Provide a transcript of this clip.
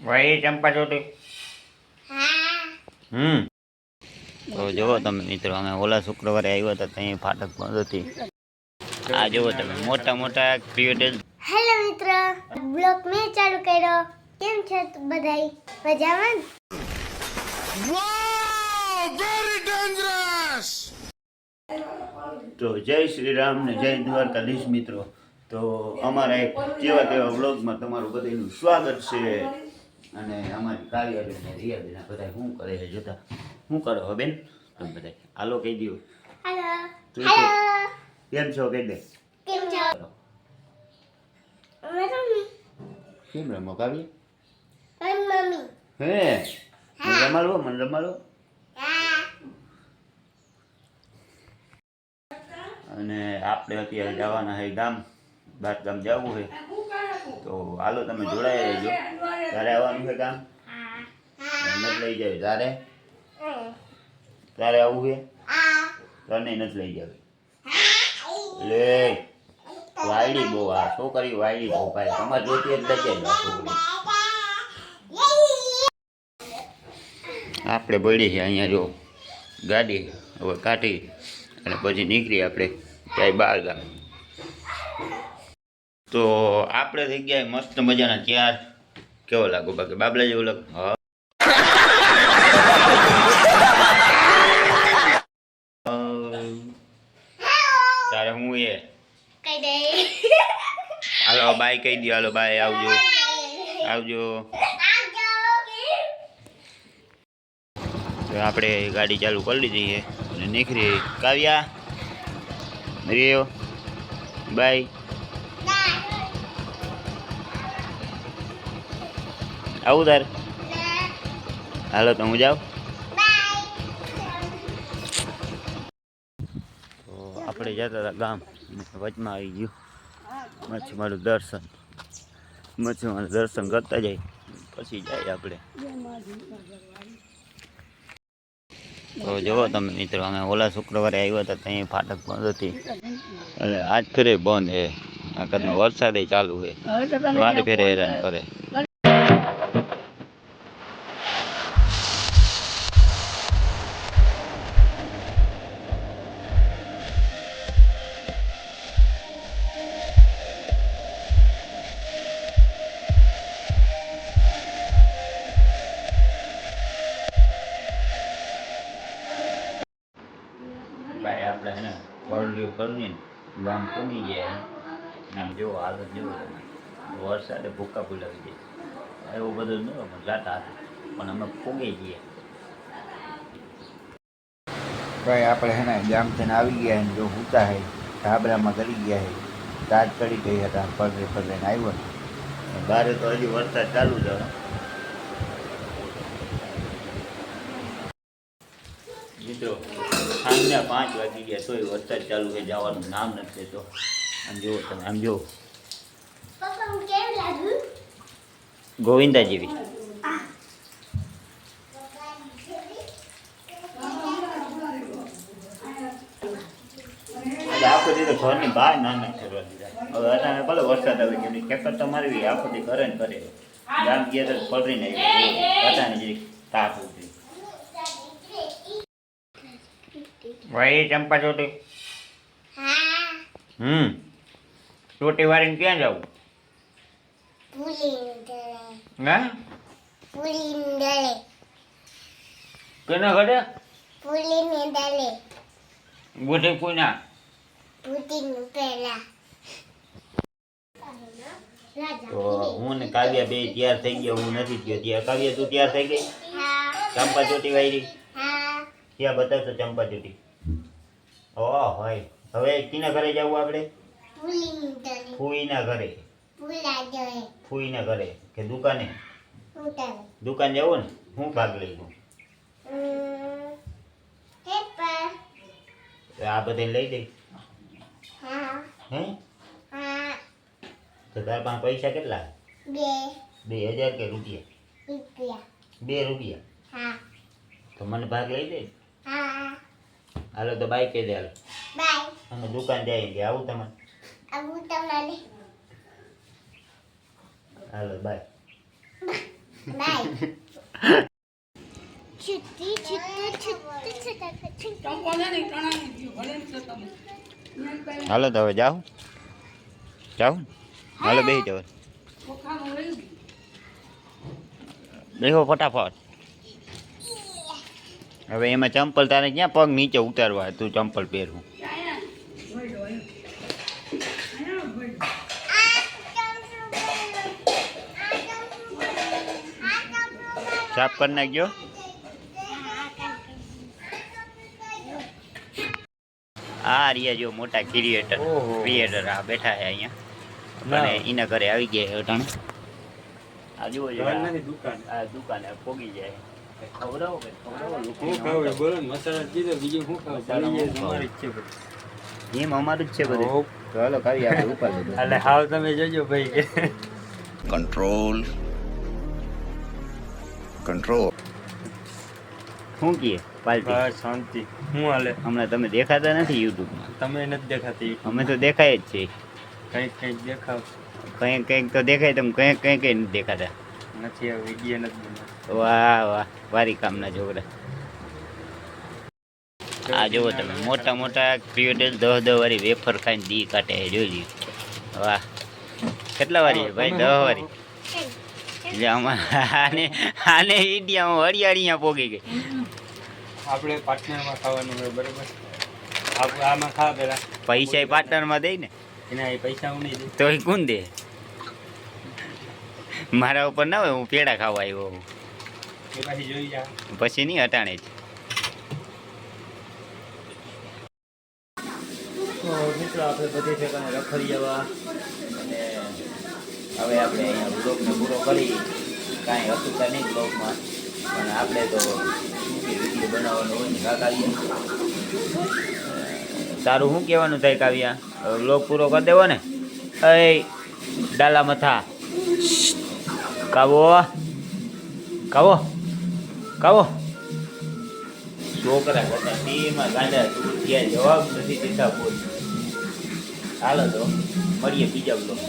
ભાઈ ચંપા ચોટી. તો જુઓ તમે મિત્રો, અમે ઓલા શુક્રવારે આવ્યા હતા ત્યાં ફાટક બંધ હતી. આ જુઓ તમે મોટા મોટા ક્રિએટર. હેલો મિત્રો, બ્લોગ મેં ચાલુ કર્યો. કેમ છે બધાય? મજામાં? Wow! Very dangerous! તો જય શ્રી રામ ને જય દ્વારકાધીશ મિત્રો. તો અમારા એક જેવા તેવા વ્લોગમાં તમારું બધાનું સ્વાગત છે. અને અમારી કાર્યબેન ને રિયાબેન બધા શું કરે છે જોતા. શું કરો હો બેન તમે બધા? હાલો કહી દો. હેલો. તું હેલો. કેમ છો કહી દે. કેમ છો? મમ્મી. કેમ રમો કાવી? મમ્મી. હે મને રમાડવો, મને રમાડવો. અને આપણે અત્યારે જવાના છે ગામ, બાર ગામ જવું છે. તો હાલો તમે જોડાઈ રહેજો. તારે આવવાનું છે ગામ? નથી લઈ જાય તારે? તારે આવવું છે? તને નથી લઈ જાય. લે વાયડી બહુ, આ છોકરી વાયડી બહુ ભાઈ. તમારે જોતી જ લઈ જાય છોકરી. આપણે પડી છે અહીંયા જો ગાડી હવે કાઢી અને પછી નીકળી આપણે ક્યાંય બહાર ગામ. તો આપણે થઈ ગયા મસ્ત મજાના તૈયાર. કેવો લાગુ બાકી બાબલા જેવું લાગુ? હા તારે હું એ કઈ દે. હાલો બાય કહી દો. હાલો બાય, આવજો આવજો. તો આપણે ગાડી ચાલુ કરી લીધી છે અને નીકળી. કાવ્યા રિયો બાય. આવું તાર? હાલો તો હું જાઉં. તો આપણે જતા હતા ગામ, વચમાં આવી ગયું મચ્છીમારું દર્શન. મચ્છીમારું દર્શન કરતા જાય પછી જાય આપણે. તો જુઓ તમે મિત્રો, અમે ઓલા શુક્રવારે આવ્યા હતા ત્યાં ફાટક બંધ હતી અને આજ ફેરે બંધ છે. આ કદનો વરસાદ ચાલુ છે, વારે ફેરે હેરાન કરે. ભાઈ આપણે હે ને પડ્યું કરીને ગામ પૂમી ગયા. આમ જુઓ હાલત જુઓ તમે, વરસાદે ભૂકા ફૂલાવી જાય. એવું બધું ન જાતા હતું પણ અમે પૂગી જઈએ. ભાઈ આપણે હે ને ગામ થઈને આવી ગયા ને જો ઉતા હે ઢાબરામાં કરી ગયા હે. તાજ ચડી ગઈ હતા, પડરે પડરેને આવ્યો. બારે તો હજી વરસાદ ચાલુ જ હવે. મિત્રો સાંજના 5 વાગી ગયા તોય વરસાદ ચાલુ છે, જવાનું નામ નથી લેતો. આમ જુઓ તમે, આમ જુઓ પપ્પા કેમ લાગ્યું? ગોવિંદા જેવી. આખો દી ઘરની બહાર ના કરવા દીધા. હવે અચાનક ભલે વરસાદ આવે કે ખેતર તો મારવી, આખો દી ઘરે ને કરે. ગામ ગયા તો પલરીને અચાનક જરી તાપ ઉઠી. ભાઈ ચંપા ચોટી. ચોટી વાળીને ક્યાં જવું? હા કેના ઘરે? બુઢી કોઈના? તો હું ને કાવ્યા બે તૈયાર થઈ ગયા, હું નથી થયો તૈયાર. કાવ્યા તું તૈયાર થઈ ગઈ? ચંપા ચોટી વાળી ક્યાં બતાવશો? ચંપા ચોટી ઓ હોય. હવે કીના ઘરે જવું આપણે? ફૂઈના ઘરે. ફૂઈના ઘરે કે દુકાને? દુકાન જવું ને. હું ભાગ લઈ લઉં. આ બધે લઈ દઈ. હે તો તાર પાસે પૈસા કેટલા? 2000 કે રૂપિયા? 2 રૂપિયા. તો મને ભાગ લઈ દે. હાલો તો બાય કહી દે. હાલો અને દુકાન જાય કે આવું તમે? આ હું તમારે હાલો બાય. બાય છુટ્ટી છુટ્ટી છુટ્ટી છુટ્ટી હાલો તો હવે જાઓ જાઓ હાલો બેસી જાઓ બેહો ફટાફટ. હવે એમાં ચંપલ તારે ક્યાં પગ નીચે ઉતારવા તું ચંપલ પહેરવું. સાફ કરી નાખજો. આ રહ્યા જો મોટા ક્રિએટર આ બેઠા છે અહીંયા અને એના ઘરે આવી ગયા છે અટાણે. આ જુઓ છો આ દુકાને પોગી જાય. ખવડાવો કે ખવડાવો એમ અમારું જ છે બધું. તો હાલો કાવી આપણે ઉપર એટલે હાવ તમે જોજો ભાઈ કે કંટ્રોલ શું કીએ પાલટી બસ શાંતિ. હું હાલે હમણાં તમે દેખાતા નથી યુટ્યુબમાં. તમે નથી દેખાતી અમે તો દેખાય જ છીએ. કંઈક કંઈક દેખાવ કંઈક કંઈક તો દેખાય તમે કંઈક કંઈક નથી દેખાતા. નથી આ વિડીયો નથી બનાવતો. વાહ વાહ વારી કામના છોકરા. આ જુઓ તમે મોટા મોટા ક્રિએટર 10 વાળી વેફર ખાઈને દી કાઢે છે, જોઈ લ્યો. વાહ કેટલા વાળી છે ભાઈ? 10 વાળી. એટલે આને ઇન્ડિયામાં હરિયાળી પોગી ગઈ. આપણે પાર્ટનરમાં ખાવાનું હોય બરોબર. આપણે આમાં ખા પેલા પૈસા પાર્ટનરમાં દઈ ને એના એ પૈસા હું નહીં દઉં. તો એ કોણ દે? મારા ઉપર ના હોય, હું પેડા ખાવા આવ્યો હોઉં. એ પાછી જોઈ જા. પછી નહીં હટાણે જ. તો મિત્રો આપણે બધી ઠેકાણે રખડી જવા અને હવે આપણે અહીંયા બ્લોગને પૂરો કરી. કાંઈ હતું કાંઈ નહીં બ્લોગમાં, પણ આપણે તો વિડીયો બનાવવાનો હોય ને કાવ્યા. તારું શું કહેવાનું થાય કાવ્યા? હવે બ્લોગ પૂરો કરી દેવો ને? એ ડાલા મથા કાવો કાવો કાવો છોકરા કરતા તેમાં ગાંડા તું ત્યાં જવાબ નથી દેતા બોલ. હાલો તો મળીએ બીજા બ્લોગ.